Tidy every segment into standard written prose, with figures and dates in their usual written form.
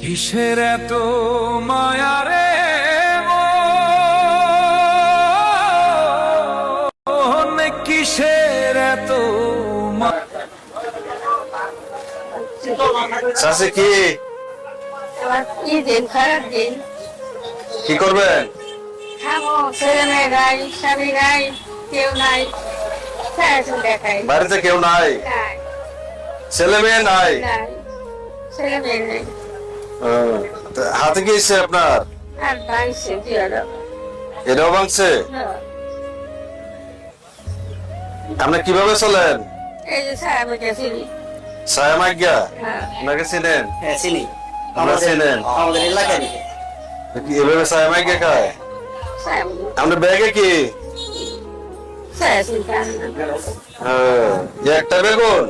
কিসের এত মায়া রে মন, কিসের এত চাষে কি কি দিন খারাপ দিন কি করবেন? খাবো, ছেলে মেয়ে নাই, স্বামী নাই, কেউ নাই, সারাদিন দেখাই বাড়িতে কেউ নাই, নাই, ছেলে মেয়ে নাই, নাই, ছেলে মেয়ে নেই। তা হাতে কি হয়েছে আপনার? আর ভাঙছে কি হলো? এটাও ভাঙছে। আপনি কিভাবে চলেন? এই যে সারা বেঁচে চিনি। ছায়া মাইগা হ্যাঁ, আপনাকে চিনেন? হ্যাঁ চিনি। আমরা চিনেন। আমাদের এলাকায় কি এভাবে ছায়া মাইগা খায়? সারা আপনার ব্যাগে কি? সারা চিন্তা একটা বেগুন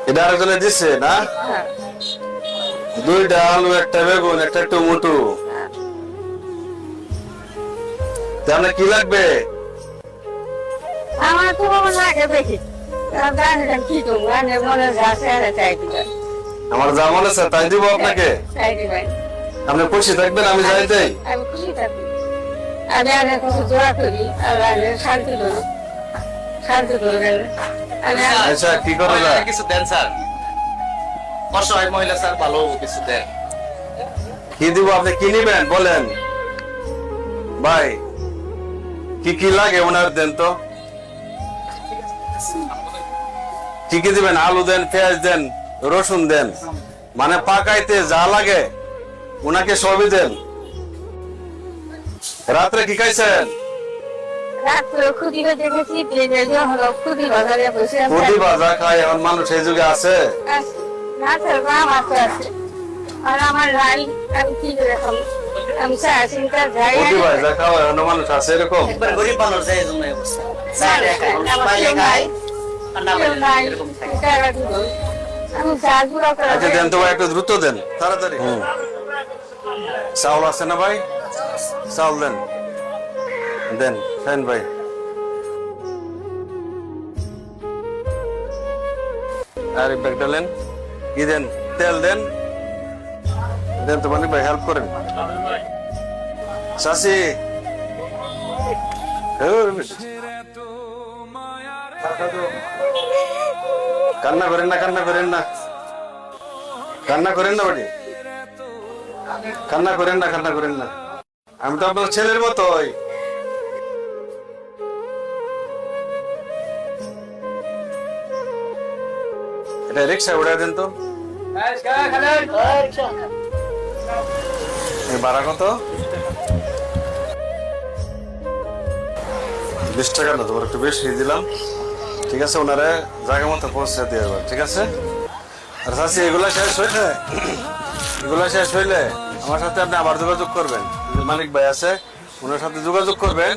এটা আরেকজনে দিচ্ছে না? দুইটা আলু, একটা বেগুন, একটা টমেটো। আপনার কি লাগবে? আমার তো মনে লাগে বেশি গান কি তো গানের মনে যাচ্ছে আর চাই দিবেন, আমার যা মনে আছে তাই দিব আপনাকে। চাই দিবেন, আপনি খুশি থাকবেন আমি যাই দেই। আমি খুশি থাকি। আমি আর কিছু দোয়া করি আল্লাহ শান্তি করুন, শান্তি করবেন। আমি আচ্ছা কি করা যায়? কিছু দেন স্যার, অসহায় মহিলা স্যার, ভালো কিছু দেন। কি দিব? আপনি কি নিবেন বলেন ভাই? কি কি লাগে ওনার দেন তো। কি কি দিবেন? আলু দেন, পেঁয়াজ দেন, রসুন দেন, মানে পাকাইতে যা লাগে ওনাকে সবই দেন। রাত্রে কি খাইছেন? রাত্রে খুদি দেখেছি, প্লেনে হলো খুদি বাজারে বসে প্রতি ভাজা খায় এখন মানুষ এই যুগে আছে? নাচের বাম আছে আছে আর আমার রাই, আমি কি করে খাবো? আমি সারা চিন্তা যাই প্রতি ভাজা খাওয়া এখন মানুষ আছে এরকম? একবার গরিব মানুষ যায় এই জন্য এই অবস্থা। স্যার দেখায়, বাইরে খায়, আর না কেউ বাইরে নাই, এরকম থাকে। টাকা দিব। আমি চাষগুলো আচ্ছা দেন তো ভাই, একটু দ্রুত দেন, তাড়াতাড়ি। চাউল আছে না ভাই? চাউল দেন, দেন দেন ভাই। আর ব্যাগ ডালেন, কি দেন? তেল দেন, দেন তো মানিক ভাই, হেল্প করেন। চাষি কান্না করেন না, কান্না করেন না, কান্না করেন না বাড়ি, কান্না করেন না, কান্না করেন না। আমি তো আপনার ছেলের মতোই। এটা রিক্সা উড়াই দেন তো। এই ভাড়া কত? 20 টাকা না, তোমার একটু বেশি দিলাম। ঠিক আছে, ওনারে জায়গা মতো পৌঁছে দিয়ে যাবেন, ঠিক আছে? আর চাষি এগুলা শেষ হইলে, এগুলা শেষ হইলে আমার সাথে আপনি আবার যোগাযোগ করবেন। মালিক ভাই আছে, ওনার সাথে যোগাযোগ করবেন।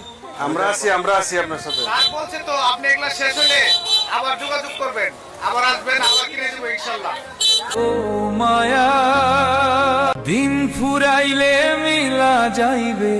আমরা আছি আপনার সাথে। বলছে তো আপনি এগুলা শেষ হলে আবার যোগাযোগ করবেন, আবার আসবেন, আবার কিনে দেবো ইনশাল্লাহ। ও মায়া, দিন ফুরাইলে মিলা যাইবে।